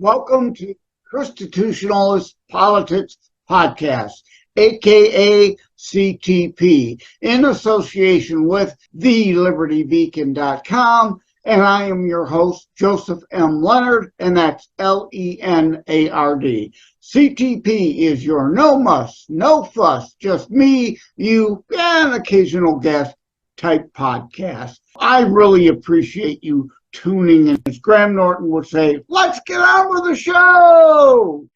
Welcome to ChrisitiTutionalist Politics Podcast, aka CTP, in association with TheLibertyBeacon.com. And I am your host, Joseph M. Leonard, and that's Leonard. CTP is your no muss, no fuss, just me, you, and occasional guest type podcast. I really appreciate you tuning in. As Graham Norton would say, let's get on with the show.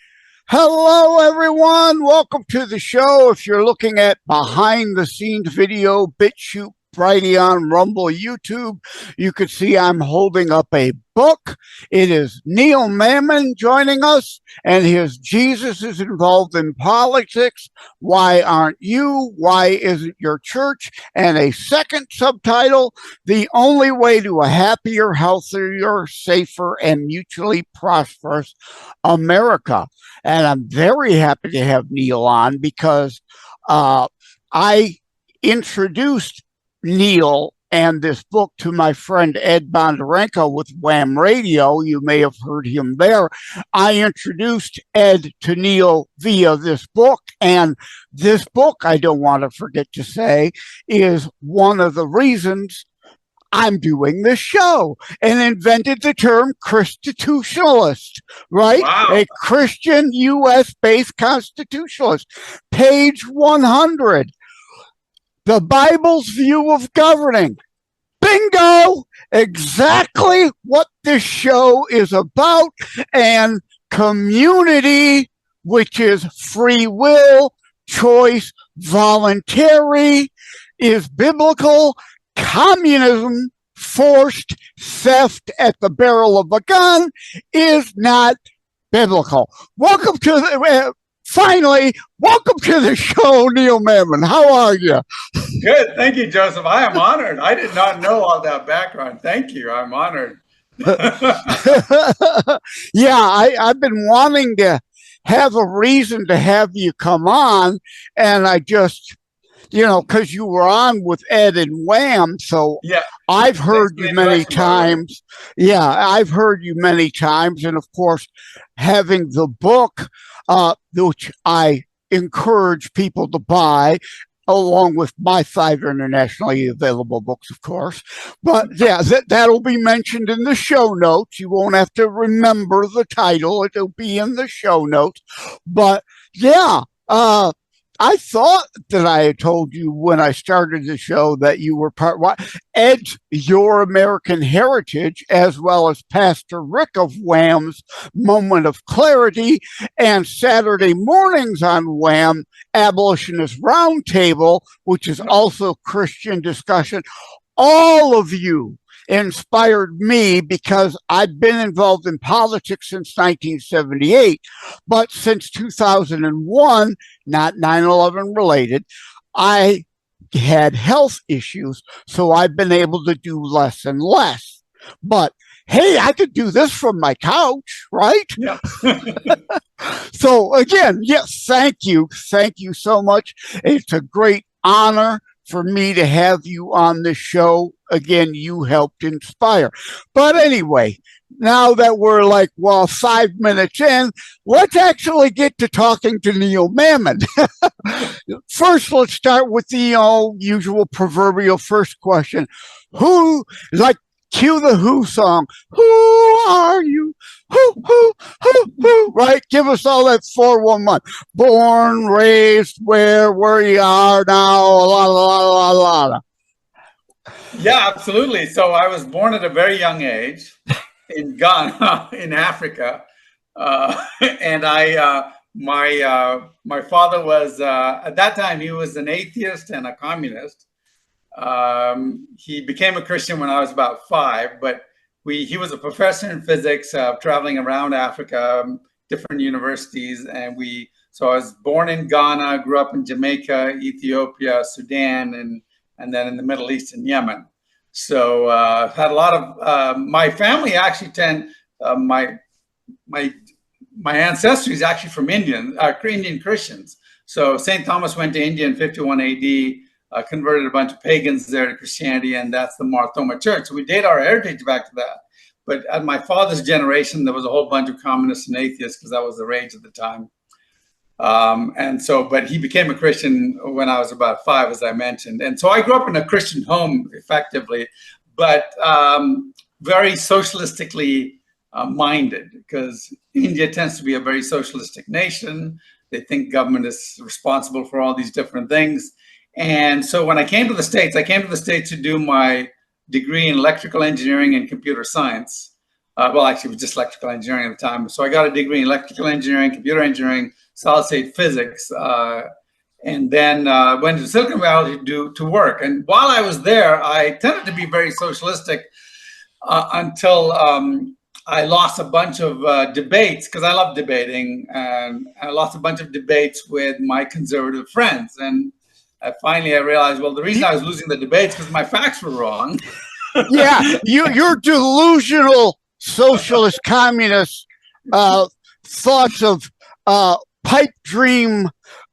Hello, everyone. Welcome to the show. If you're looking at behind-the-scenes video, BitChute, Brighteon, Rumble, YouTube, you can see I'm holding up a book. It is Neil Mammen joining us, and his Jesus is involved in politics. Why aren't you? Why isn't your church? And a second subtitle, The Only Way to a Happier, Healthier, Safer, and Mutually Prosperous America. And I'm very happy to have Neil on because I introduced Neil and this book to my friend Ed Bondarenko with Wham Radio. You may have heard him there. I introduced Ed to Neil via this book, and this book, I don't want to forget to say, is one of the reasons I'm doing this show, and invented the term ChrisitiTutionalist, right? Wow. A Christian U.S.-based constitutionalist. Page 100. The Bible's view of governing. Bingo! Exactly what this show is about. And community, which is free will, choice, voluntary, is biblical. Communism, forced theft at the barrel of a gun, is not biblical. Welcome to the... Finally, welcome to the show, Neil Mammen. How are you? Good. Thank you, Joseph. I am honored. I did not know all that background. Thank you. I'm honored. Yeah, I've been wanting to have a reason to have you come on, and I just, because you were on with Ed and Wham, so yeah, I've heard you many times. Yeah, I've heard you many times, and of course, having the book, which I encourage people to buy, along with my 5 internationally available books, of course. But yeah, that'll be mentioned in the show notes. You won't have to remember the title. It'll be in the show notes. But yeah, I thought that I had told you when I started the show that you were Ed's Your American Heritage, as well as Pastor Rick of Wham's Moment of Clarity, and Saturday mornings on Wham, Abolitionist Roundtable, which is also Christian discussion. All of you inspired me because I've been involved in politics since 1978, but since 2001, not 9/11 related, I had health issues, so I've been able to do less and less. But hey, I could do this from my couch, right? Yeah. So again, yes, thank you so much. It's a great honor for me to have you on the show. Again, you helped inspire. But anyway, now that we're 5 minutes in, let's actually get to talking to Neil Mammen. First, let's start with the usual proverbial first question. Cue the Who song. Who are you? Who, right? Give us all that 411. Born, raised, where you are now, la. Yeah, absolutely. So I was born at a very young age in Ghana, in Africa. And my father was, at that time, he was an atheist and a communist. He became a Christian when I was about 5, but he was a professor in physics, traveling around Africa, different universities. So I was born in Ghana, grew up in Jamaica, Ethiopia, Sudan, and then in the Middle East and Yemen. So had a lot of, my family actually my ancestry is actually from Indian Christians. So St. Thomas went to India in 51 AD, converted a bunch of pagans there to Christianity, and that's the Mar Thoma Church. So we date our heritage back to that. But at my father's generation, there was a whole bunch of communists and atheists because that was the rage at the time. But he became a Christian when I was about 5, as I mentioned. And so I grew up in a Christian home, effectively, but very socialistically minded, because India tends to be a very socialistic nation. They think government is responsible for all these different things. And so when I came to the States, to do my degree in electrical engineering and computer science. Well, actually, it was just electrical engineering at the time. So I got a degree in electrical engineering, computer engineering, solid state physics, and then went to Silicon Valley to work. And while I was there, I tended to be very socialistic until I lost a bunch of debates, because I love debating, and I lost a bunch of debates with my conservative friends. And finally I realized, well, the reason I was losing the debates because my facts were wrong. Yeah, your delusional socialist communist thoughts of pipe dream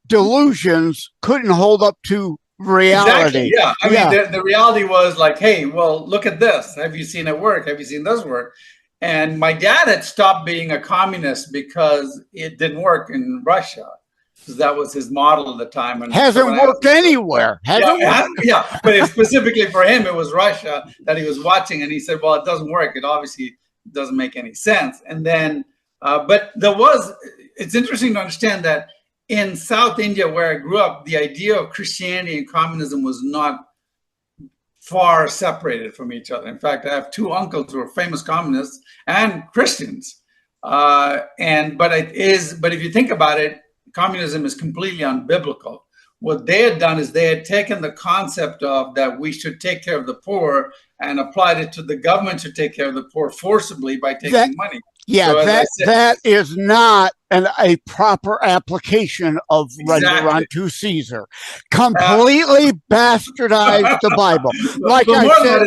delusions couldn't hold up to reality. Exactly, yeah. I mean, the reality was like, hey, well, look at this. Have you seen it work? Have you seen this work? And my dad had stopped being a communist because it didn't work in Russia, because that was his model at the time. And hasn't worked anywhere. Yeah, but specifically for him, it was Russia that he was watching. And he said, well, it doesn't work. It obviously doesn't make any sense. And then, but it's interesting to understand that in South India, where I grew up, the idea of Christianity and communism was not far separated from each other. In fact, I have 2 uncles who are famous communists and Christians. But if you think about it, communism is completely unbiblical. What they had done is they had taken the concept of that we should take care of the poor and applied it to the government should take care of the poor forcibly by taking money. Yeah, so that is not a proper application of render unto Caesar. Completely bastardized the Bible. Like I said,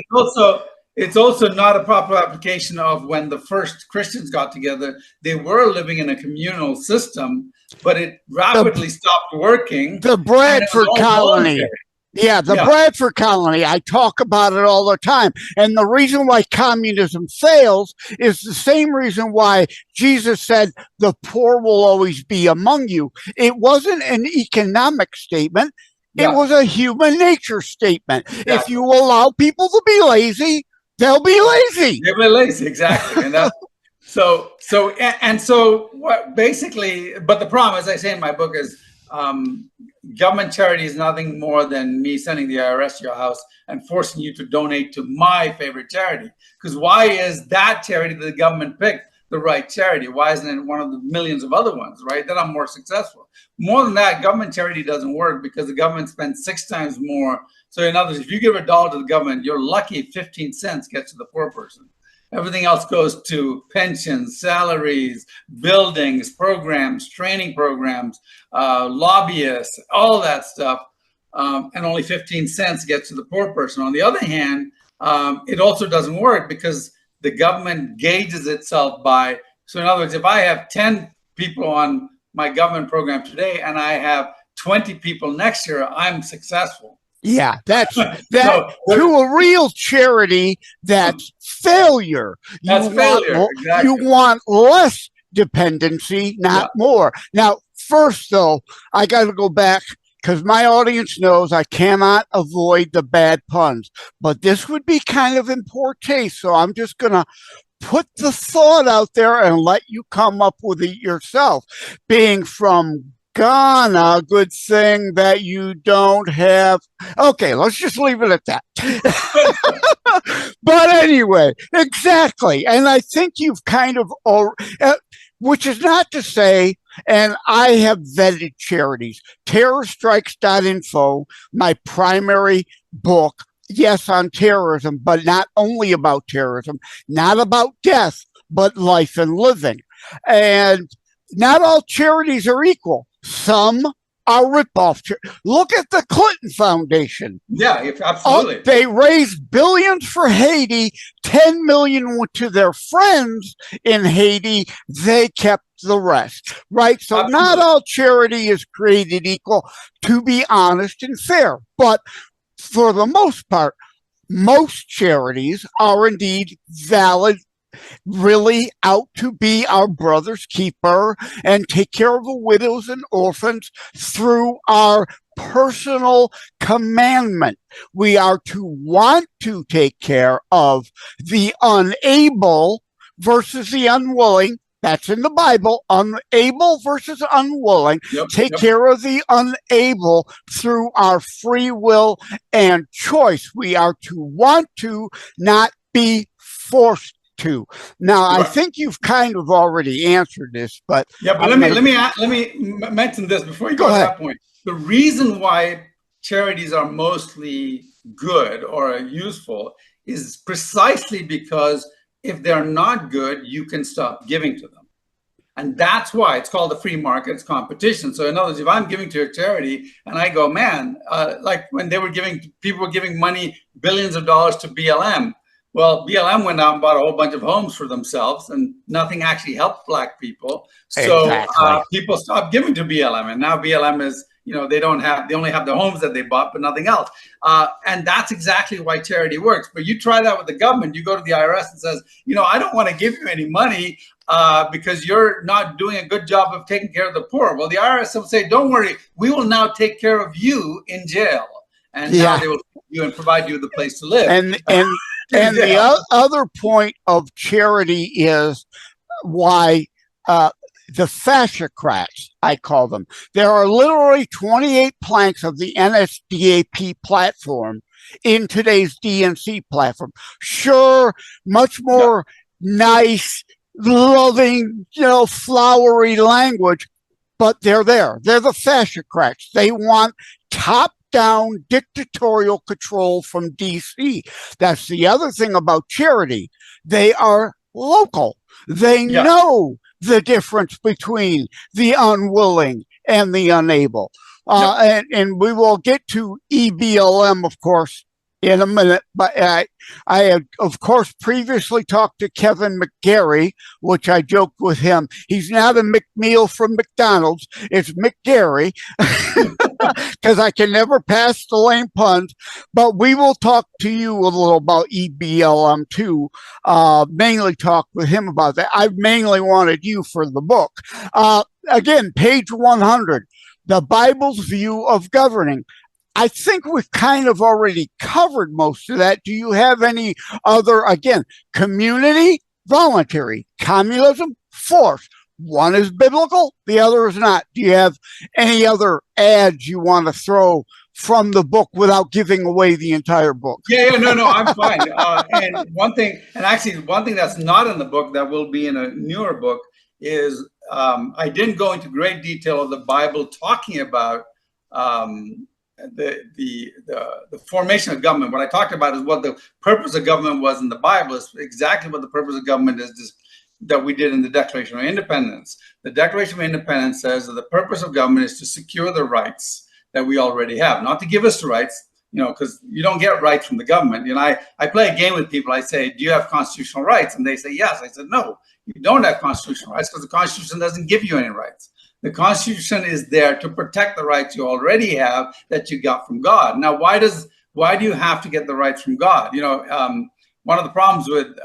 it's also not a proper application of when the first Christians got together. They were living in a communal system, but it rapidly stopped working. The Bradford colony. Yeah, the Bradford colony. I talk about it all the time. And the reason why communism fails is the same reason why Jesus said the poor will always be among you. It wasn't an economic statement. It was a human nature statement. Yeah. If you allow people to be lazy, they'll be lazy. They'll be lazy, exactly. And so what basically, but the problem, as I say in my book, is government charity is nothing more than me sending the IRS to your house and forcing you to donate to my favorite charity. Because why is that charity that the government picked the right charity? Why isn't it one of the millions of other ones, right? That I'm more successful. More than that, government charity doesn't work because the government spends 6 times more. So in other words, if you give $1 to the government, you're lucky if 15 cents gets to the poor person. Everything else goes to pensions, salaries, buildings, programs, training programs, lobbyists, all that stuff. And only 15 cents gets to the poor person. On the other hand, it also doesn't work because the government gauges itself by, so in other words, if I have 10 people on my government program today and I have 20 people next year, I'm successful. Yeah, that's to a real charity, that's failure. Exactly. You want less dependency, not more. Now, first, though, I got to go back because my audience knows I cannot avoid the bad puns. But this would be kind of in poor taste, so I'm just going to put the thought out there and let you come up with it yourself. Being from Ghana, good thing that you don't have. Okay, let's just leave it at that. But anyway, exactly. And I think you've kind of, which is not to say, and I have vetted charities, terrorstrikes.info, my primary book, yes, on terrorism, but not only about terrorism, not about death, but life and living. And not all charities are equal. Some are ripoff. Look at the Clinton Foundation. Yeah, absolutely. They raised billions for Haiti, 10 million went to their friends in Haiti. They kept the rest, right? So absolutely. Not all charity is created equal, to be honest and fair. But for the most part, most charities are indeed valid really out to be our brother's keeper and take care of the widows and orphans through our personal commandment. We are to want to take care of the unable versus the unwilling. That's in the Bible, unable versus unwilling. Take care of the unable through our free will and choice. We are to want to, not be forced to. Now, I think you've kind of already answered this, but yeah. But let me mention this before you go to that point. The reason why charities are mostly good or useful is precisely because if they're not good, you can stop giving to them. And that's why it's called the free market, it's competition. So in other words, if I'm giving to a charity and I go, man, like when people were giving money, billions of dollars to BLM. Well, BLM went out and bought a whole bunch of homes for themselves and nothing actually helped Black people. So people stopped giving to BLM. And now BLM is, they only have the homes that they bought, but nothing else. And that's exactly why charity works. But you try that with the government, you go to the IRS and says, I don't want to give you any money because you're not doing a good job of taking care of the poor. Well, the IRS will say, don't worry, we will now take care of you in jail. And now they will feed you and provide you with a place to live. And the other point of charity is why the fasciocrats, I call them. There are literally 28 planks of the NSDAP platform in today's DNC platform. Sure, much more nice, loving, flowery language, but they're there. They're the fasciocrats. They want top-down dictatorial control from DC. That's the other thing about charity. They are local. They know the difference between the unwilling and the unable. And we will get to EBLM, of course, in a minute. But I had, of course, previously talked to Kevin McGarry, which I joked with him. He's not a McMeal from McDonald's. It's McGarry, because I can never pass the lame puns. But we will talk to you a little about EBLM too. Mainly talk with him about that. I mainly wanted you for the book. Again, page 100, the Bible's view of governing. I think we've kind of already covered most of that. Do you have any other, again, community, voluntary, communism, force? One is biblical, the other is not. Do you have any other ads you want to throw from the book without giving away the entire book? No, I'm fine. And one thing that's not in the book that will be in a newer book is I didn't go into great detail of the Bible talking about the formation of government. What I talked about is what the purpose of government was in the Bible. Is exactly what the purpose of government is that we did in the Declaration of Independence. The Declaration of Independence says that the purpose of government is to secure the rights that we already have, not to give us the rights, because you don't get rights from the government. I play a game with people. I say, do you have constitutional rights? And they say, yes. I said, no, you don't have constitutional rights because the Constitution doesn't give you any rights. The Constitution is there to protect the rights you already have that you got from God. Now, why do you have to get the rights from God? One of the problems with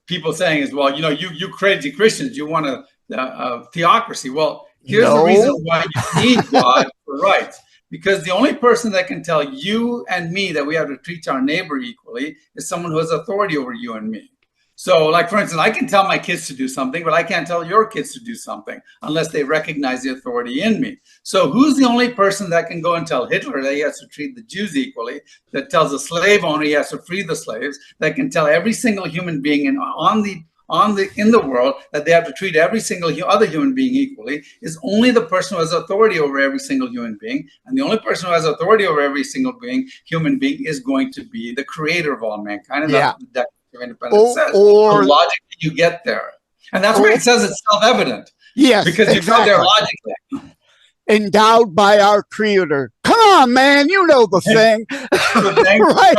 people saying is, well, you crazy Christians, you want a theocracy. Well, here's the reason why you need God for rights. Because the only person that can tell you and me that we have to treat our neighbor equally is someone who has authority over you and me. So, like, for instance, I can tell my kids to do something, but I can't tell your kids to do something unless they recognize the authority in me. So who's the only person that can go and tell Hitler that he has to treat the Jews equally, that tells a slave owner he has to free the slaves, that can tell every single human being in the world that they have to treat every single other human being equally, is only the person who has authority over every single human being. And the only person who has authority over every single human being is going to be the creator of all mankind. And that's what the Declaration of Independence says. So logically, you get there. And that's why it says it's self-evident. Yes, because you go there logically. Endowed by our creator. Come on, man, you know the thing. Right.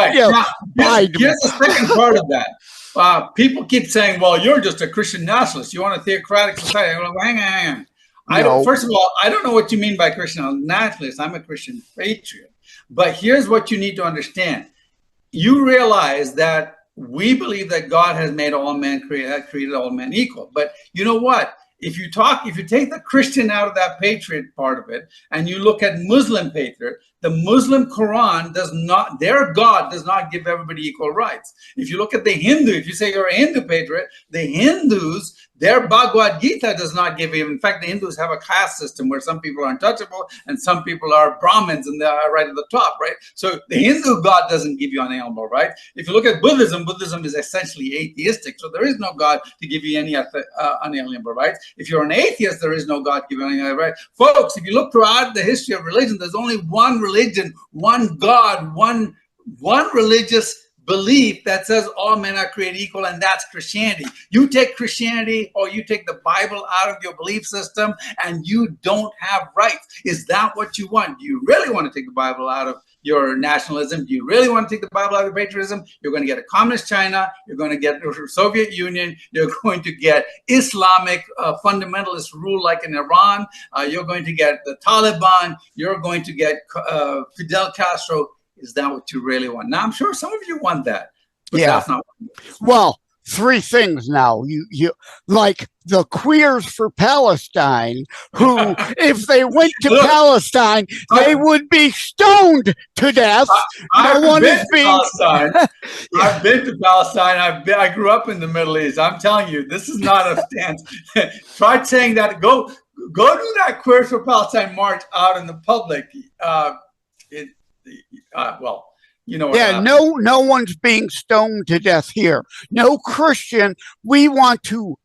Now, here's the second part of that. People keep saying, well, you're just a Christian nationalist. You want a theocratic society. I'm like, hang on. First of all, I don't know what you mean by Christian nationalist. I'm a Christian patriot. But here's what you need to understand. You realize that we believe that God has made all men created all men equal. But you know what? If you take the Christian out of that patriot part of it, and you look at Muslim patriot, the Muslim Quran their God does not give everybody equal rights. If you look at the Hindu, if you say you're a Hindu patriot, the Hindus, their Bhagavad Gita does not give you. In fact, the Hindus have a caste system where some people are untouchable and some people are Brahmins and they are right at the top, right? So the Hindu God doesn't give you unalienable right. If you look at Buddhism, Buddhism is essentially atheistic. So there is no God to give you any unalienable rights. If you're an atheist, there is no God to give you unalienable rights. Folks, if you look throughout the history of religion, there's only one religion, one God, one religious belief that says all men are created equal, and that's Christianity. You take Christianity or you take the Bible out of your belief system and you don't have rights. Is that what you want? Do you really want to take the Bible out of your nationalism? Do you really want to take the Bible out of your patriotism? You're going to get a communist China. You're going to get the Soviet Union. You're going to get Islamic fundamentalist rule like in Iran. You're going to get the Taliban. You're going to get Fidel Castro. Is that what you really want? Now, I'm sure some of you want that, but that's not what you want. Well, three things now. You like the Queers for Palestine, who, if they went to Palestine, they would be stoned to death. I've been to Palestine. I grew up in the Middle East. I'm telling you, this is not a stance. Try saying that. Go do that Queers for Palestine march out in the public. Well, you know. No one's being stoned to death here. No Christian. We want to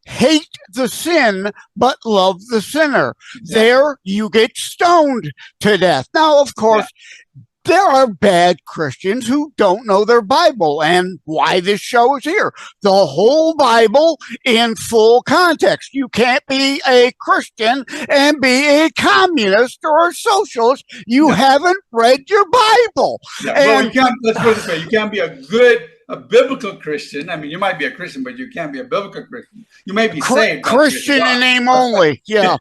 hate the sin, but love the sinner. Exactly. There you get stoned to death. Now, of course, there are bad Christians who don't know their Bible, and why this show is here. The whole Bible in full context. You can't be a Christian and be a communist or a socialist. You haven't read your Bible. Let's put it this way. You can't be a biblical Christian. I mean, you might be a Christian, but you can't be a biblical Christian. You may be saved. Christian in name only. Yeah.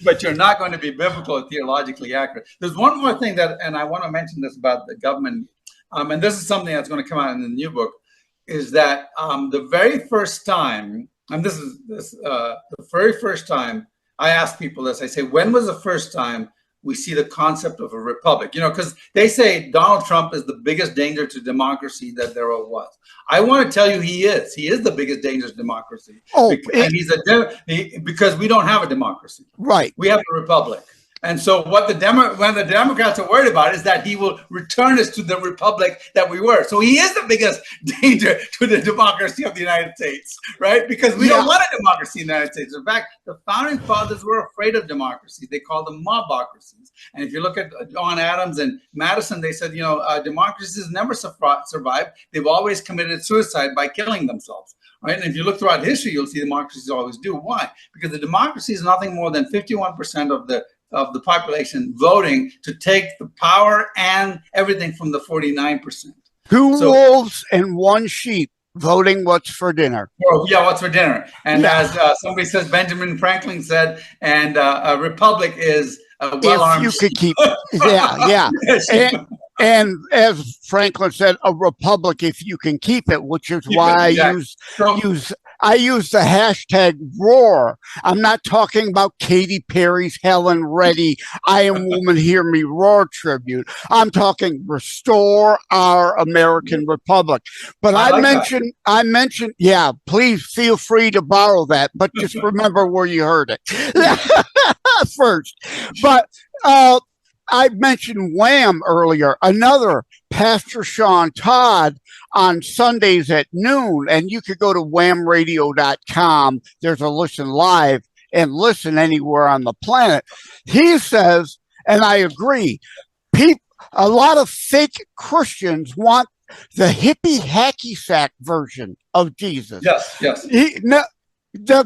But you're not going to be biblical or theologically accurate. There's one more thing and I want to mention this about the government, and this is something that's going to come out in the new book, is that the very first time, and this is the very first time I ask people this, I say, when was the first time we see the concept of a republic? You know, because they say Donald Trump is the biggest danger to democracy that there ever was. I want to tell you he is. He is the biggest danger to democracy. Because we don't have a democracy. Right. We have a republic. And so when the Democrats are worried about is that he will return us to the republic that we were. So he is the biggest danger to the democracy of the United States, right? Because we don't want a democracy in the United States. In fact, the founding fathers were afraid of democracy. They called them mobocracies. And if you look at John Adams and Madison, they said, democracies never survive. They've always committed suicide by killing themselves. Right? And if you look throughout history, you'll see democracies always do. Why? Because the democracy is nothing more than 51% of the population voting to take the power and everything from the 49%. Two wolves and one sheep voting what's for dinner. What's for dinner. And as somebody says, Benjamin Franklin said, and a republic is a well-armed sheep. You could keep, And as Franklin said, a republic if you can keep it, which is why I use the hashtag roar. I'm not talking about Katy Perry's Helen Reddy, I Am Woman, Hear Me Roar tribute. I'm talking restore our American republic. But I mentioned, please feel free to borrow that, but just remember where you heard it first. But, I mentioned Wham earlier, another Pastor Sean Todd on Sundays at noon, and you could go to whamradio.com. There's a listen live and listen anywhere on the planet. He says, and I agree, a lot of fake Christians want the hippie hacky sack version of Jesus. Yes.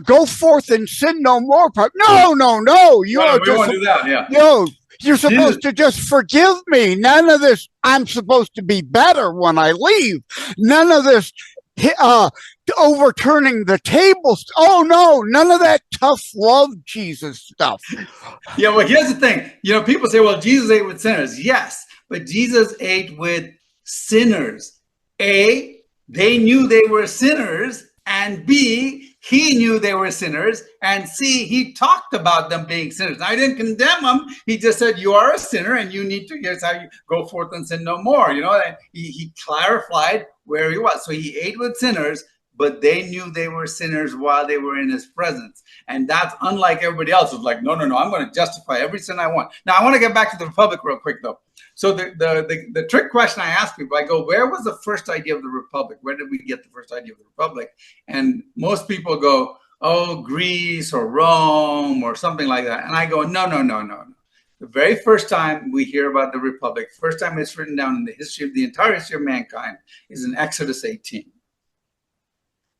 Go forth and sin no more. No. We won't do that, You're supposed to just forgive me. None of this, I'm supposed to be better when I leave. None of this overturning the tables. Oh, no, none of that tough love Jesus stuff. Yeah, well, here's the thing. People say, well, Jesus ate with sinners. Yes, but Jesus ate with sinners. they knew they were sinners, and B, he knew they were sinners, and C, he talked about them being sinners. I didn't condemn them. He just said, you are a sinner and you need to, here's how you go forth and sin no more. You know, and he clarified where he was. So he ate with sinners, but they knew they were sinners while they were in his presence. And that's unlike everybody else who's like, no, I'm going to justify every sin I want. Now, I want to get back to the Republic real quick, though. So the trick question I ask people, I go, where was the first idea of the Republic? Where did we get the first idea of the Republic? And most people go, oh, Greece or Rome or something like that. And I go, no. The very first time we hear about the Republic, first time it's written down in the history of the entire history of mankind, is in Exodus 18.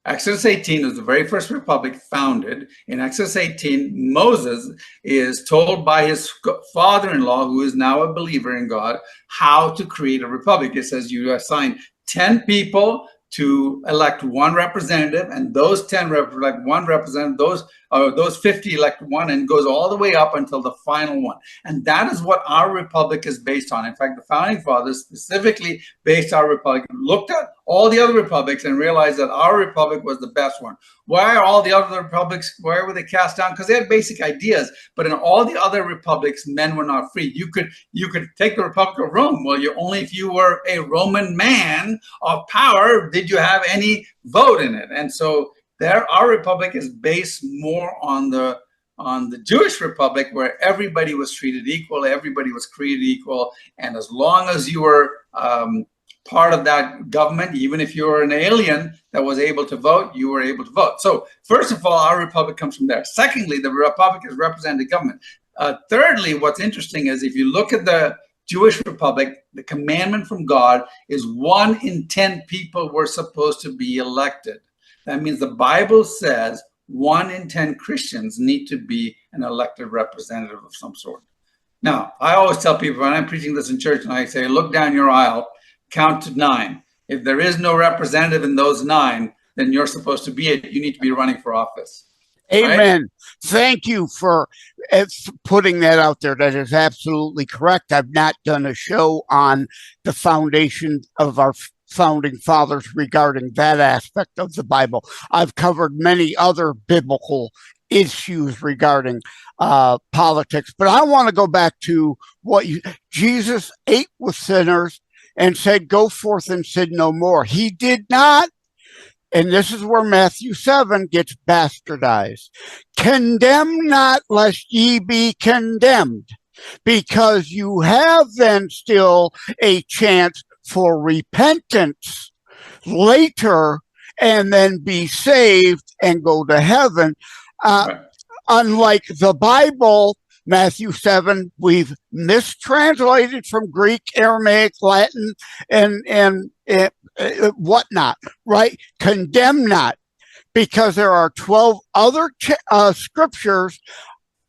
Exodus 18 is the very first republic founded. In Exodus 18, Moses is told by his father-in-law, who is now a believer in God, how to create a republic. It says you assign 10 people to elect one representative, and those 10 elect one representative, those 50 elect one, and goes all the way up until the final one. And that is what our republic is based on. In fact, the founding fathers specifically based our republic, looked at all the other republics and realized that our republic was the best one. Why are all the other republics, why were they cast down? Because they had basic ideas, but in all the other republics, men were not free. You could take the Republic of Rome. Well, only if you were a Roman man of power did you have any vote in it. And so our republic is based more on the Jewish republic, where everybody was treated equal, everybody was created equal, and as long as you were part of that government, even if you were an alien that was able to vote, you were able to vote. So first of all, our republic comes from there. Secondly, the republic is representative government. Thirdly, what's interesting is if you look at the Jewish republic, the commandment from God is 1 in 10 people were supposed to be elected. That means the Bible says 1 in 10 Christians need to be an elected representative of some sort. Now, I always tell people when I'm preaching this in church, and I say, look down your aisle, count to 9. If there is no representative in those 9, then you're supposed to be it. You need to be running for office. Amen. Right? Thank you for putting that out there. That is absolutely correct. I've not done a show on the foundation of our founding fathers regarding that aspect of the Bible. I've covered many other biblical issues regarding politics, but I want to go back to Jesus ate with sinners and said, go forth and sin no more. He did not, and this is where Matthew 7 gets bastardized. Condemn not, lest ye be condemned, because you have then still a chance for repentance later and then be saved and go to heaven. Right. Unlike the Bible, Matthew 7, we've mistranslated from Greek, Aramaic, Latin, and whatnot, right? Condemn not, because there are 12 other scriptures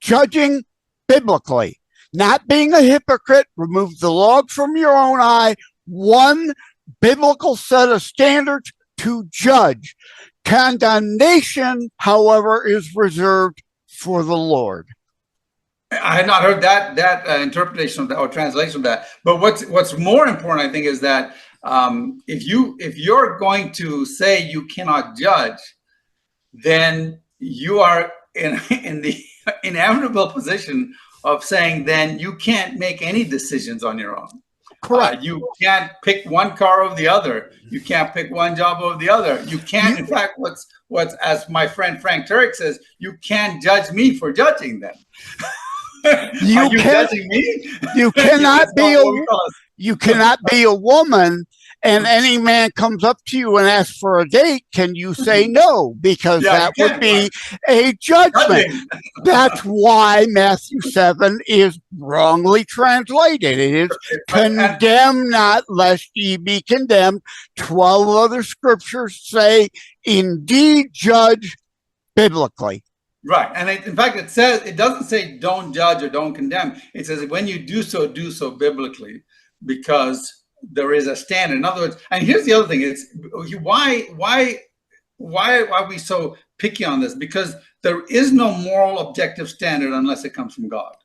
judging biblically. Not being a hypocrite, remove the log from your own eye, one biblical set of standards to judge. Condemnation, however, is reserved for the Lord. I had not heard that interpretation of that or translation of that. But what's more important, I think, is that if you're going to say you cannot judge, then you are in the inevitable position of saying then you can't make any decisions on your own. Correct. You can't pick one car over the other. You can't pick one job over the other. You can't, in fact, what's as my friend Frank Turek says, you can't judge me for judging them. Are you judging me? You cannot be a woman and any man comes up to you and asks for a date. Can you say no? Because that would be a judgment. That's why Matthew 7 is wrongly translated. It is condemn not, lest ye be condemned. 12 other scriptures say, indeed judge biblically. Right. And in fact, it doesn't say don't judge or don't condemn. It says when you do so biblically, because there is a standard. In other words, and here's the other thing, it's why are we so picky on this? Because there is no moral objective standard unless it comes from God.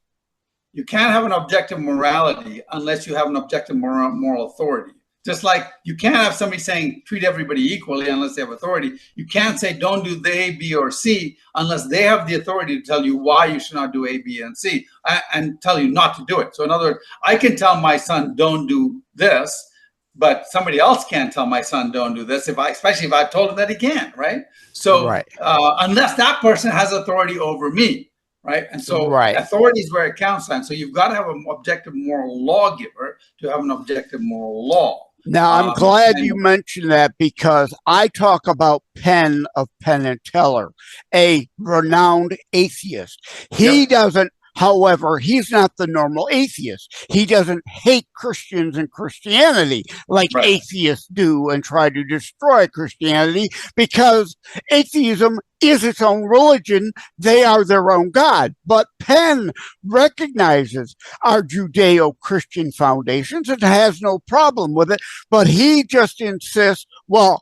You can't have an objective morality unless you have an objective moral authority. Just like you can't have somebody saying treat everybody equally unless they have authority. You can't say don't do the A, B, or C unless they have the authority to tell you why you should not do A, B, and C and tell you not to do it. So in other words, I can tell my son don't do this, but somebody else can't tell my son don't do this, especially if I've told him that he can, right? So unless that person has authority over me, right? And so authority is where it counts. And so you've got to have an objective moral lawgiver to have an objective moral law. Now, I'm glad you mentioned that, because I talk about Penn of Penn and Teller, a renowned atheist. He doesn't, however, he's not the normal atheist. He doesn't hate Christians and Christianity like atheists do and try to destroy Christianity, because atheism is its own religion. They are their own God. But Penn recognizes our Judeo-Christian foundations and has no problem with it. But he just insists, well,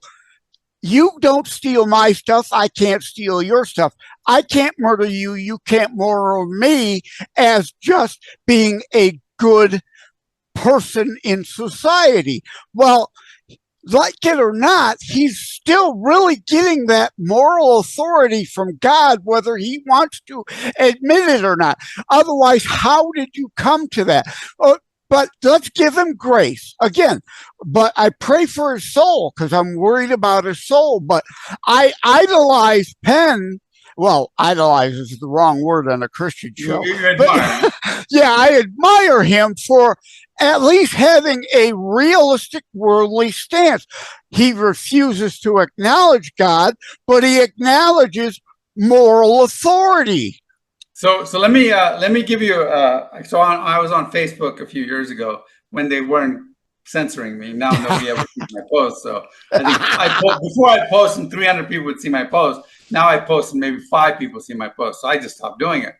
you don't steal my stuff, I can't steal your stuff. I can't murder you, you can't murder me, as just being a good person in society. Well, like it or not, he's still really getting that moral authority from God, whether he wants to admit it or not. Otherwise, how did you come to that? But let's give him grace again. But I pray for his soul, because I'm worried about his soul. But I idolize Penn. Well, idolize is the wrong word on a Christian show. You admire. Yeah, I admire him for at least having a realistic worldly stance. He refuses to acknowledge God, but he acknowledges moral authority. So let me give you. I was on Facebook a few years ago when they weren't censoring me. Now nobody ever sees my post. So I think before I post and 300 people would see my post. Now I post and maybe 5 people see my post. So I just stopped doing it.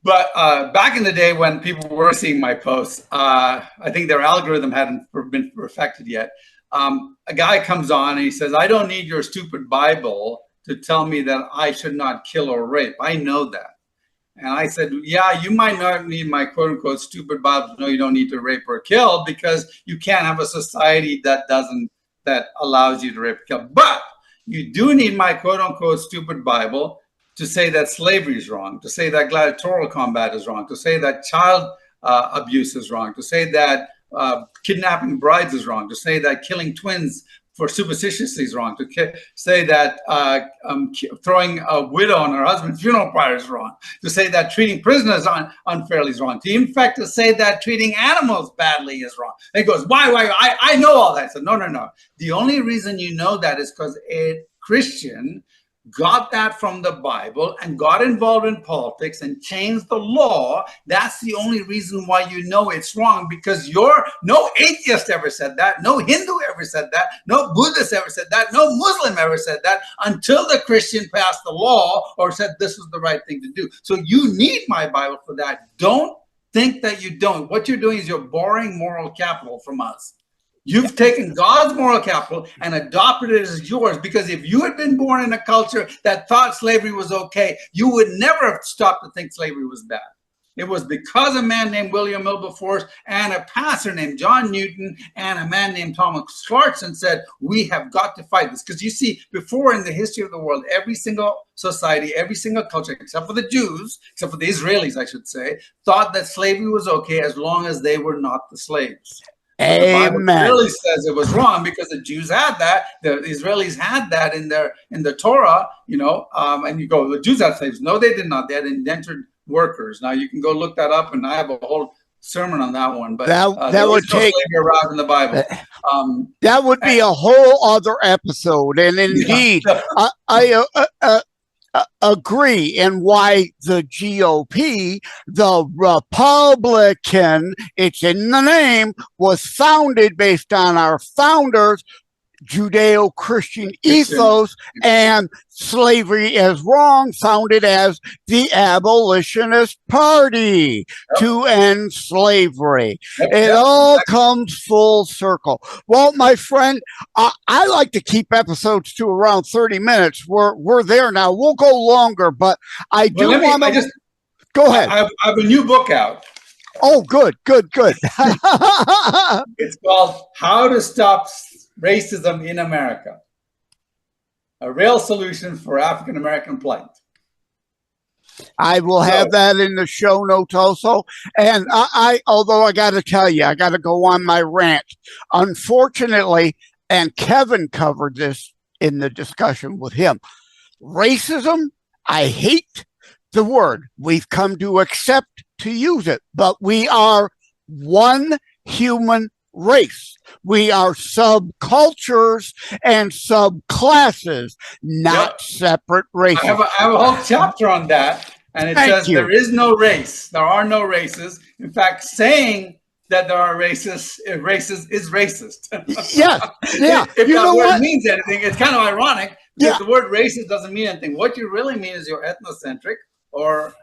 But back in the day when people were seeing my posts, I think their algorithm hadn't been perfected yet. A guy comes on and he says, "I don't need your stupid Bible to tell me that I should not kill or rape. I know that." And I said, yeah, you might not need my quote unquote stupid Bible to know you don't need to rape or kill, because you can't have a society that allows you to rape or kill. But you do need my quote unquote stupid Bible to say that slavery is wrong, to say that gladiatorial combat is wrong, to say that child abuse is wrong, to say that kidnapping brides is wrong, to say that killing twins for superstitiously is wrong, to say that throwing a widow on her husband's funeral pyre is wrong, to say that treating prisoners unfairly is wrong, in fact, to say that treating animals badly is wrong. And he goes, why? I know all that. I said, no. The only reason you know that is because a Christian got that from the Bible and got involved in politics and changed the law. That's the only reason why you know it's wrong, because no atheist ever said that, no Hindu ever said that, no Buddhist ever said that, no Muslim ever said that, until the Christian passed the law or said this was the right thing to do. So you need my Bible for that. Don't think that you don't. What you're doing is you're borrowing moral capital from us. You've taken God's moral capital and adopted it as yours, because if you had been born in a culture that thought slavery was okay, you would never have stopped to think slavery was bad. It was because a man named William Wilberforce and a pastor named John Newton and a man named Thomas Clarkson said, we have got to fight this. Because you see, before in the history of the world, every single society, every single culture, except for the Jews, except for the Israelis, I should say, thought that slavery was okay as long as they were not the slaves. Amen. The Bible really says it was wrong, because the Jews had that, the Israelis had that in the Torah, and you go, the Jews had slaves. No, they did not. They had indentured workers. Now you can go look that up, and I have a whole sermon on that one. But that would take slavery around in the Bible. That would be a whole other episode. And indeed, I agree, and why the GOP, the Republican, it's in the name, was founded based on our founders' Judeo-Christian ethos, and slavery is wrong, founded as the Abolitionist Party to end slavery. It all comes full circle. Well, my friend, I like to keep episodes to around 30 minutes. We're there now. We'll go longer, but I do want to... Go ahead. I have a new book out. Oh, good. It's called How to Stop Racism in America, a real solution for African American plight. I will have that in the show notes also. And although I got to tell you, I got to go on my rant. Unfortunately, and Kevin covered this in the discussion with him, racism, I hate the word. We've come to accept to use it, but we are one human race. We are subcultures and subclasses, not separate races. I have a whole chapter on that, and it says there is no race. There are no races. In fact, saying that there are races is racist. Yes, yeah. If that word means anything, it's kind of ironic because the word racist doesn't mean anything. What you really mean is you're ethnocentric, or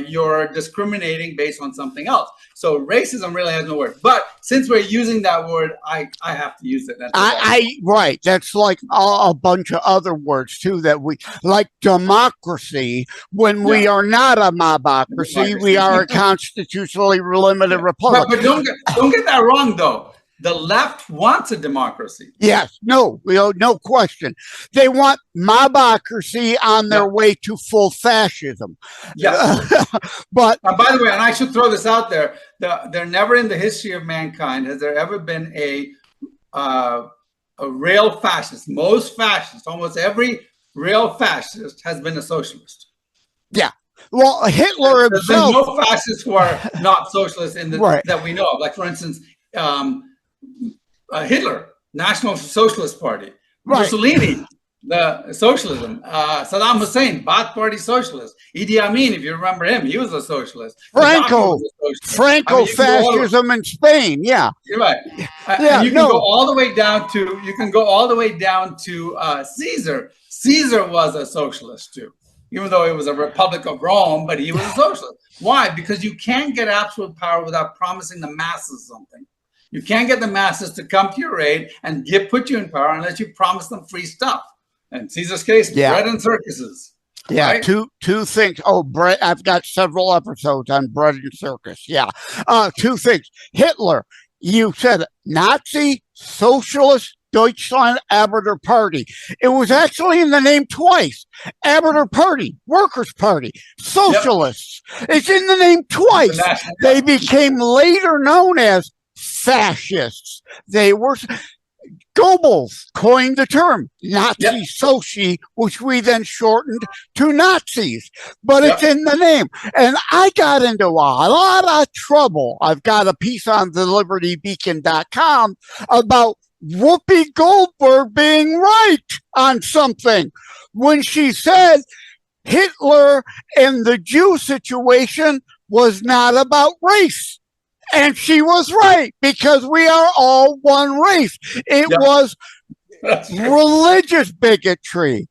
you're discriminating based on something else. So racism really has no word. But since we're using that word, I have to use it. Right. That's like a bunch of other words too that we like. Democracy, when we are not a mobocracy, we are a constitutionally limited republic. But don't get that wrong though. The left wants a democracy. Yes, no question. They want mobocracy on their way to full fascism. Yes. But by the way, and I should throw this out there, there never in the history of mankind has there ever been a real fascist. Most fascists, almost every real fascist has been a socialist. Yeah. Well, Hitler himself. There's no fascists who are not socialists in the that we know of. Like, for instance, Hitler, National Socialist Party, Mussolini, the socialism, Saddam Hussein, Baath Party socialist, Idi Amin, if you remember him, he was a socialist. Franco fascism in Spain, You're right. And you can go all the way down to Caesar. Caesar was a socialist too, even though he was a Republic of Rome, but he was a socialist. Why? Because you can't get absolute power without promising the masses something. You can't get the masses to come to your aid and put you in power unless you promise them free stuff. In Caesar's case, bread and circuses. Yeah, right? two things. Oh, bread. I've got several episodes on bread and circus. Yeah. Two things. Hitler, you said Nazi, Socialist, Deutschland Arbeiter Party. It was actually in the name twice. Arbeiter Party, Workers' Party, Socialists. It's in the name twice. They became later known as fascists. They were. Goebbels coined the term Nazi Soci, which we then shortened to Nazis, but it's in the name. And I got into a lot of trouble. I've got a piece on thelibertybeacon.com about Whoopi Goldberg being right on something when she said Hitler and the Jew situation was not about race. And she was right, because we are all one race. It was religious bigotry,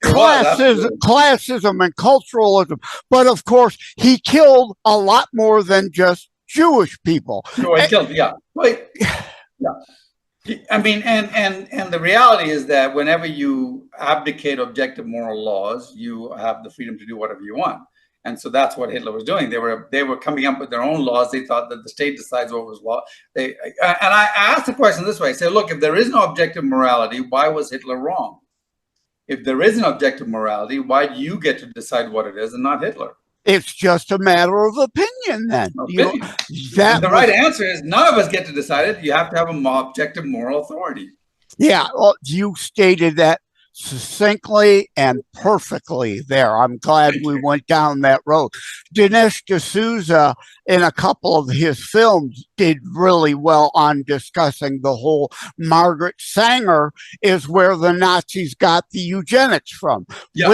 classism and culturalism. But of course, he killed a lot more than just Jewish people. I mean, and the reality is that whenever you abdicate objective moral laws, you have the freedom to do whatever you want. And so that's what Hitler was doing. They were coming up with their own laws. They thought that the state decides what was law. And I asked the question this way. I say, look, if there is no objective morality, why was Hitler wrong? If there is an objective morality, why do you get to decide what it is and not Hitler? It's just a matter of opinion then. The right answer is none of us get to decide it. You have to have an objective moral authority. Yeah, well, you stated that succinctly and perfectly there. I'm glad we went down that road. Dinesh D'Souza, in a couple of his films, did really well on discussing the whole Margaret Sanger is where the Nazis got the eugenics from. Yeah.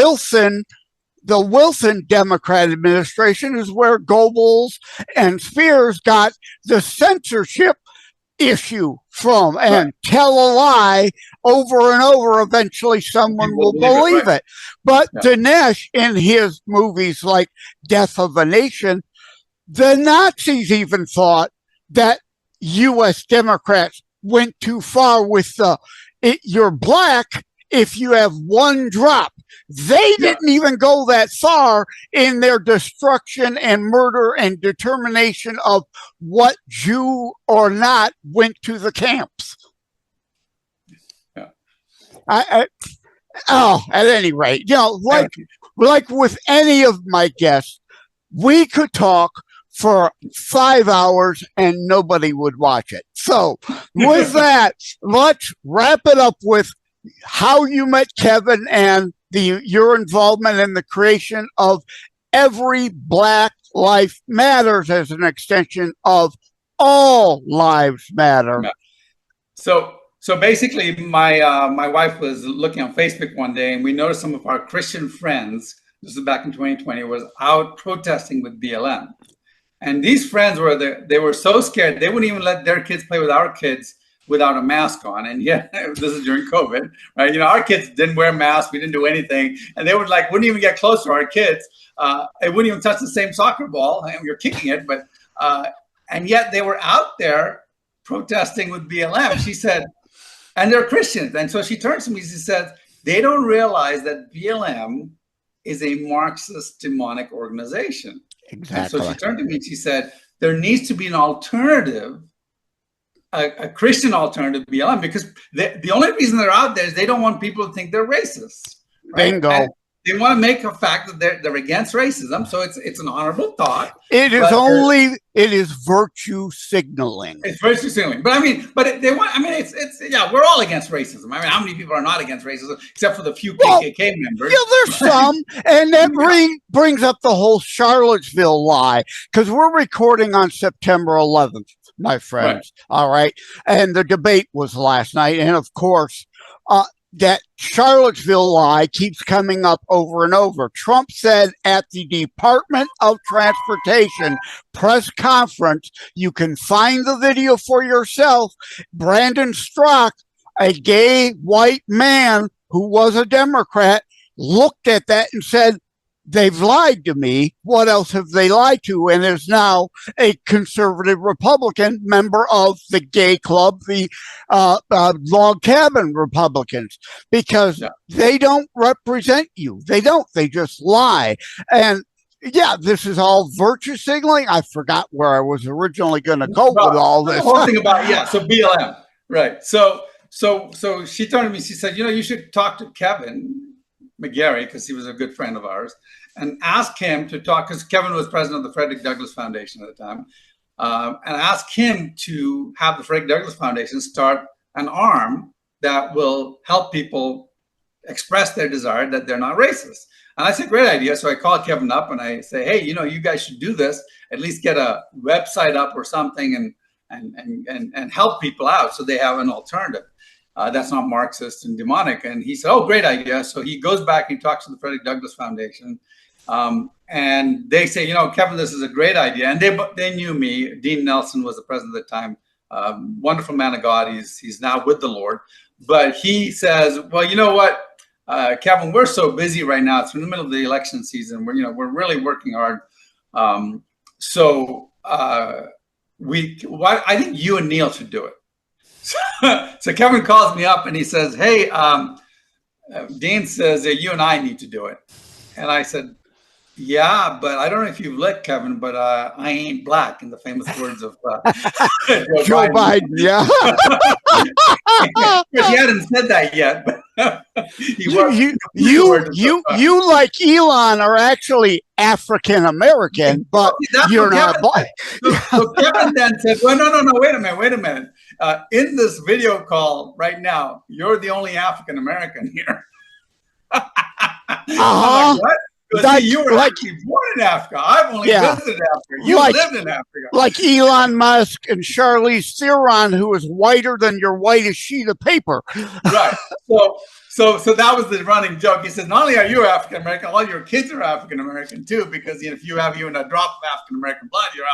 The Wilson Democrat administration is where Goebbels and Spears got the censorship issue from, and tell a lie over and over. Eventually someone will believe it. But Dinesh, in his movies like Death of a Nation, the Nazis even thought that U.S. Democrats went too far with you're black, if you have one drop. They didn't even go that far in their destruction and murder and determination of what Jew or not went to the camps. At any rate, like with any of my guests, we could talk for 5 hours and nobody would watch it. So with that, let's wrap it up with how you met Kevin and your involvement in the creation of Every Black Life Matters as an extension of All Lives Matter. So basically, my wife was looking on Facebook one day, and we noticed some of our Christian friends, this is back in 2020, was out protesting with BLM. And these friends they were so scared, they wouldn't even let their kids play with our kids without a mask on. And this is during COVID, right? Our kids didn't wear masks. We didn't do anything. And they wouldn't even get close to our kids. It wouldn't even touch the same soccer ball. And you're kicking it. But and yet they were out there protesting with BLM. She said, and they're Christians. And so she turns to me, she says, they don't realize that BLM is a Marxist demonic organization. Exactly. And so she turned to me and she said, there needs to be an alternative, a Christian alternative to BLM, because the only reason they're out there is they don't want people to think they're racist. Right? Bingo. And they want to make a fact that they're against racism. So it's an honorable thought. It is virtue signaling. It's virtue signaling. But we're all against racism. I mean, how many people are not against racism except for the few KKK members? Yeah, there's some. And that brings up the whole Charlottesville lie, because we're recording on September 11th, my friends. Right. All right. And the debate was last night. And of course, that Charlottesville lie keeps coming up over and over. Trump said at the Department of Transportation press conference, you can find the video for yourself. Brandon Strzok, a gay white man who was a Democrat, looked at that and said, they've lied to me. What else have they lied to? And is now a conservative Republican member of the gay club, the log cabin Republicans, because they don't represent you. They don't. They just lie. And this is all virtue signaling. I forgot where I was originally going to go with all this. The whole thing about, so BLM. Right. So she told me, she said, you should talk to Kevin McGarry, because he was a good friend of ours, and ask him to talk, because Kevin was president of the Frederick Douglass Foundation at the time, and ask him to have the Frederick Douglass Foundation start an arm that will help people express their desire that they're not racist. And I said, great idea. So I called Kevin up and I say, hey, you guys should do this, at least get a website up or something and help people out so they have an alternative. That's not Marxist and demonic. And he said, oh, great idea. So he goes back and he talks to the Frederick Douglass Foundation. And they say, Kevin, this is a great idea. And they knew me. Dean Nelson was the president at the time. Wonderful man of God. He's now with the Lord. But he says, well, you know what, Kevin, we're so busy right now. It's in the middle of the election season. We're really working hard. I think you and Neil should do it. So Kevin calls me up and he says, hey, Dean says that you and I need to do it. And I said, yeah, but I don't know if you've looked, Kevin, but I ain't black, in the famous words of Joe Biden. Yeah. He hadn't said that yet. But you like Elon are actually African American, but you're not black. So Kevin then said, well, no, wait a minute. In this video call right now, you're the only African American here. Uh-huh. Like, what? Because you were actually born in Africa. I've only visited Africa. You lived in Africa. Like Elon Musk and Charlize Theron, who is whiter than your whitest sheet of paper. Right. So that was the running joke. He says, not only are you African American, all your kids are African American too, because if you have even a drop of African American blood, you're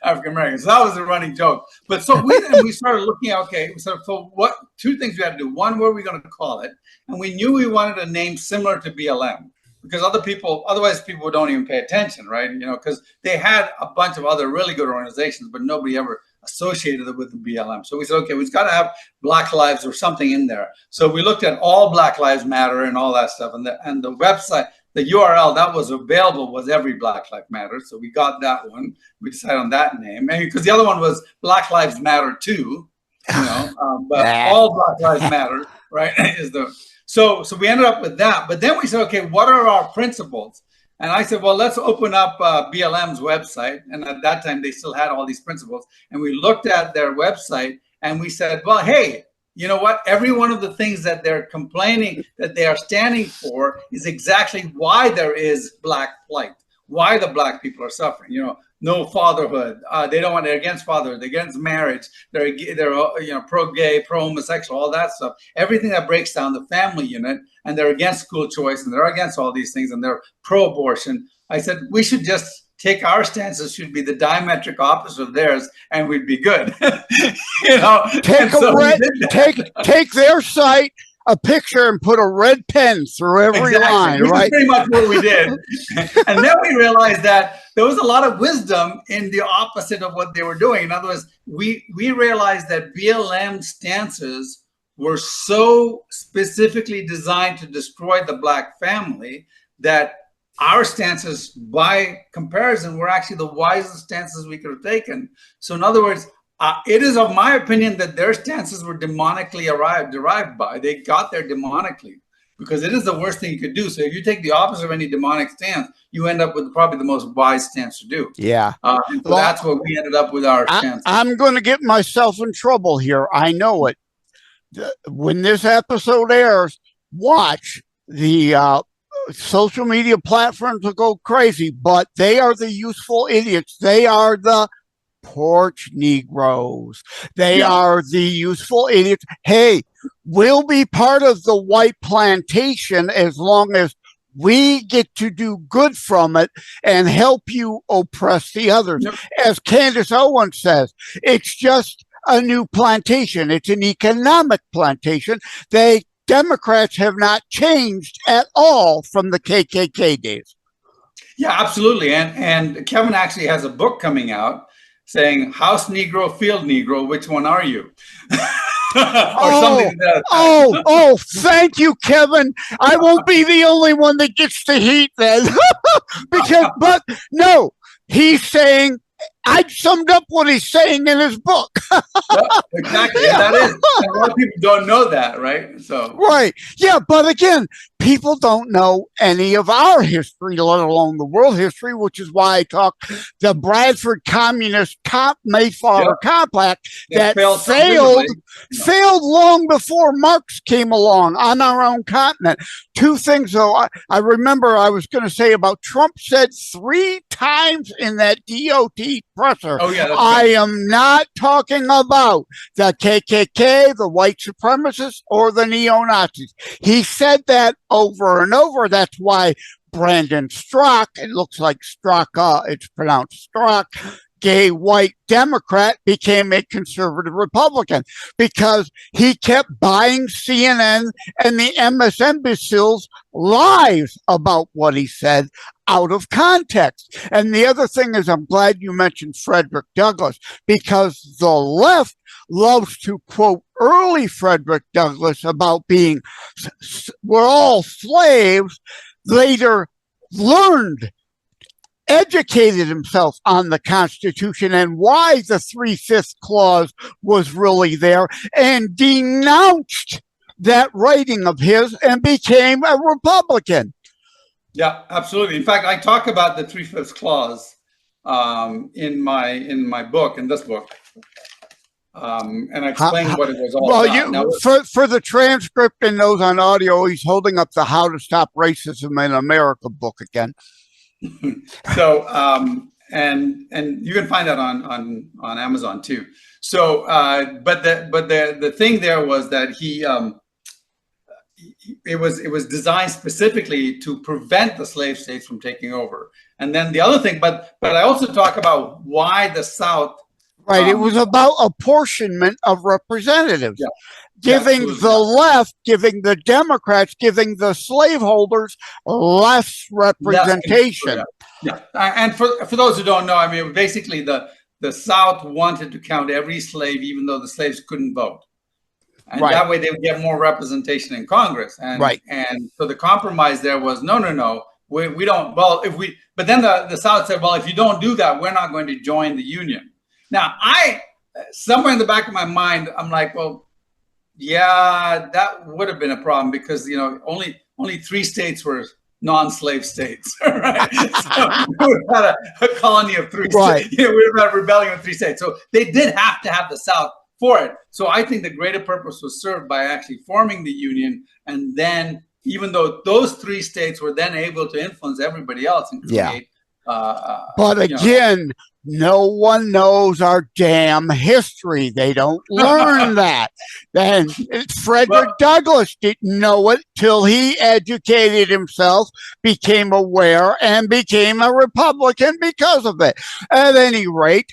African American. So that was the running joke. But so we started looking at, so what 2 things we had to do. One, what are we going to call it? And we knew we wanted a name similar to BLM. Because otherwise people don't even pay attention, right? Because they had a bunch of other really good organizations, but nobody ever associated with the BLM. So we said, okay, we've got to have Black Lives or something in there. So we looked at all Black Lives Matter and all that stuff. And the website, the URL that was available was Every Black Life Matters. So we got that one. We decided on that name. And because the other one was Black Lives Matter too, but all Black Lives Matter, right? So we ended up with that. But then we said, okay, what are our principles? And I said, well, let's open up BLM's website. And at that time, they still had all these principles. And we looked at their website and we said, well, hey, you know what? Every one of the things that they're complaining that they are standing for is exactly why there is Black plight, why the Black people are suffering. No fatherhood. They're against fatherhood. They're against marriage. They're pro-gay, pro-homosexual, all that stuff. Everything that breaks down the family unit, and they're against school choice, and they're against all these things, and they're pro-abortion. I said we should just take our stances should be the diametric opposite of theirs, and we'd be good. Take their site, a picture, and put a red pen through every line, which right? is pretty much what we did. And then we realized that there was a lot of wisdom in the opposite of what they were doing. In other words, we realized that BLM stances were so specifically designed to destroy the Black family that our stances, by comparison, were actually the wisest stances we could have taken. So in other words, it is of my opinion that their stances were demonically derived by. They got there demonically, because it is the worst thing you could do. So if you take the opposite of any demonic stance, you end up with probably the most wise stance to do. Yeah. And so that's what we ended up with our stance. I'm going to get myself in trouble here. I know it. When this episode airs, watch the social media platforms will go crazy, but they are the useful idiots. They are the porch Negroes. They are the useful idiots. Hey, we'll be part of the white plantation as long as we get to do good from it and help you oppress the others. Yep. As Candace Owens says, it's just a new plantation. It's an economic plantation. Democrats have not changed at all from the KKK days. Yeah, absolutely. And Kevin actually has a book coming out saying, House Negro, Field Negro, which one are you? Thank you, Kevin. I won't be the only one that gets the heat then. But no, he's saying, I summed up what he's saying in his book. Exactly. Yeah. That is. A lot of people don't know that, right? Right. Yeah, but again, people don't know any of our history, let alone the world history, which is why I talk the Bradford Communist Mayflower Compact that failed long before Marx came along on our own continent. Two things, though, I remember I was going to say about Trump said 3 times in that DOT presser. I am not talking about the KKK, the white supremacists, or the neo-Nazis. He said that over and over. That's why Brandon Strzok, it looks like Straka, it's pronounced Strzok, gay white Democrat, became a conservative Republican because he kept buying CNN and the MSNBC's lies about what he said out of context. And the other thing is, I'm glad you mentioned Frederick Douglass, because the left loves to quote early Frederick Douglass about being, we're all slaves, later educated himself on the Constitution and why the 3/5 clause was really there, and denounced that writing of his and became a Republican. Yeah, absolutely. In fact, I talk about the 3/5 clause in my book, in this book. And I explain what it was all about. For the transcript and those on audio, he's holding up the How to Stop Racism in America book again. So, and you can find that on Amazon too. So, but the thing there was that it was designed specifically to prevent the slave states from taking over. And then the other thing, but I also talk about why the South. Right, it was about apportionment of representatives, giving the left, giving the Democrats, giving the slaveholders less representation. Yeah, and for those who don't know, I mean, basically the the South wanted to count every slave, even though the slaves couldn't vote. And right. that way they would get more representation in Congress. And, right. And so the compromise there was, no, we don't, well, if we, but then the South said, well, if you don't do that, we're not going to join the Union. Now, somewhere in the back of my mind, I'm like, well, yeah, that would have been a problem because, you know, only 3 states were non-slave states, right? So we would have had a colony of 3 right. states. You know, we would have had a rebellion of 3 states. So they did have to have the South for it. So I think the greater purpose was served by actually forming the Union. And then, even though those 3 states were then able to influence everybody else and create, but again, no one knows our damn history. They don't learn that. Then Frederick Douglass didn't know it till he educated himself, became aware, and became a Republican because of it. At any rate,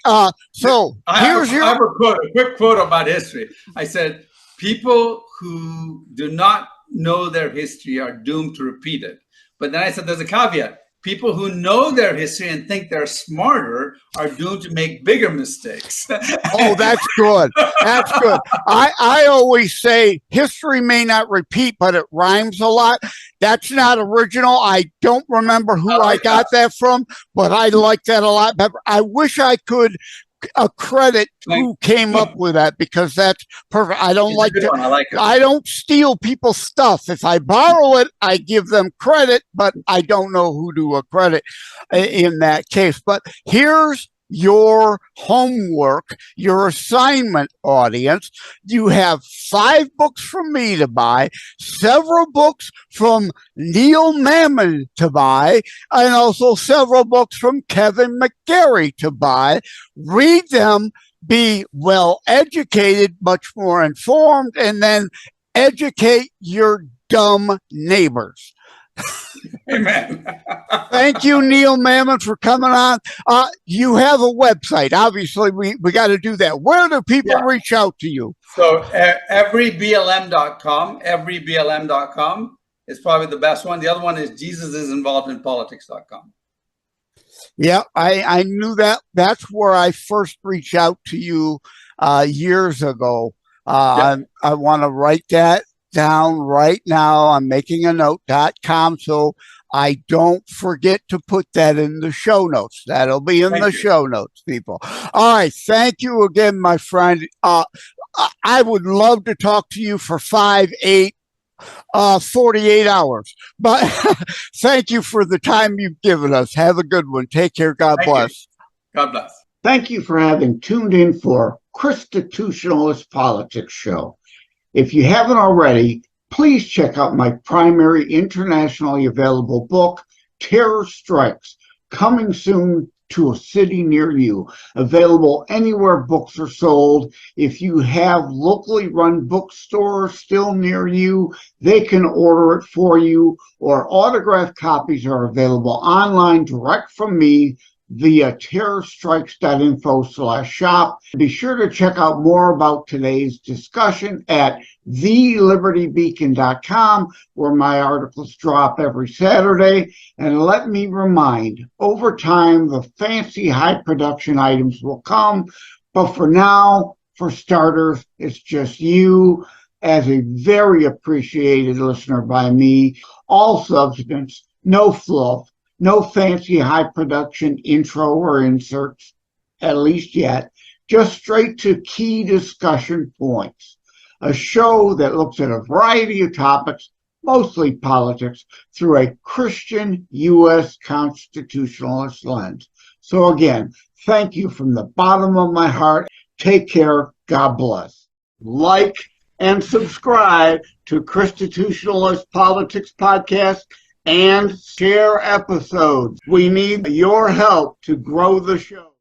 so I have a quick quote about history. I said, people who do not know their history are doomed to repeat it. But then I said, there's a caveat. People who know their history and think they're smarter are doomed to make bigger mistakes. Oh, that's good. That's good. I always say history may not repeat, but it rhymes a lot. That's not original. I don't remember who I got that from, but I like that a lot. But I wish I could credit who came up with that, because that's perfect. I don't like to, I don't steal people's stuff. If I borrow it, I give them credit, but I don't know who to credit in that case. But here's your homework, your assignment, audience. You have 5 books from me to buy, several books from Neil Mammen to buy, and also several books from Kevin McGarry to buy. Read them, be well educated, much more informed, and then educate your dumb neighbors. Amen. Thank you, Neil Mammen, for coming on. You have a website. Obviously, we got to do that. Where do people reach out to you? So everyblm.com, everyblm.com is probably the best one. The other one is jesusisinvolvedinpolitics.com. Yeah, I knew that. That's where I first reached out to you years ago. I want to write that down right now. I'm making a note.com so I don't forget to put that in the show notes. That'll be in the show notes, people. All right. Thank you again, my friend. I would love to talk to you for 5, 8, 48 hours, but thank you for the time you've given us. Have a good one. Take care. God bless. God bless. Thank you for having tuned in for ChrisitiTutionalist Politics Show. If you haven't already, please check out my primary internationally available book, Terror Strikes, coming soon to a city near you. Available anywhere books are sold. If you have locally run bookstores still near you, they can order it for you, or autographed copies are available online direct from me via terrorstrikes.info/shop. Be sure to check out more about today's discussion at thelibertybeacon.com, where my articles drop every Saturday. And let me remind, over time, the fancy high production items will come. But for now, for starters, it's just you as a very appreciated listener by me. All substance, no fluff. No fancy high production intro or inserts, at least yet, just straight to key discussion points. A show that looks at a variety of topics, mostly politics, through a Christian U.S. constitutionalist lens. So again, thank you from the bottom of my heart. Take care. God bless. Like and subscribe to ChrisitiTutionalist Politics Podcast and share episodes. We need your help to grow the show.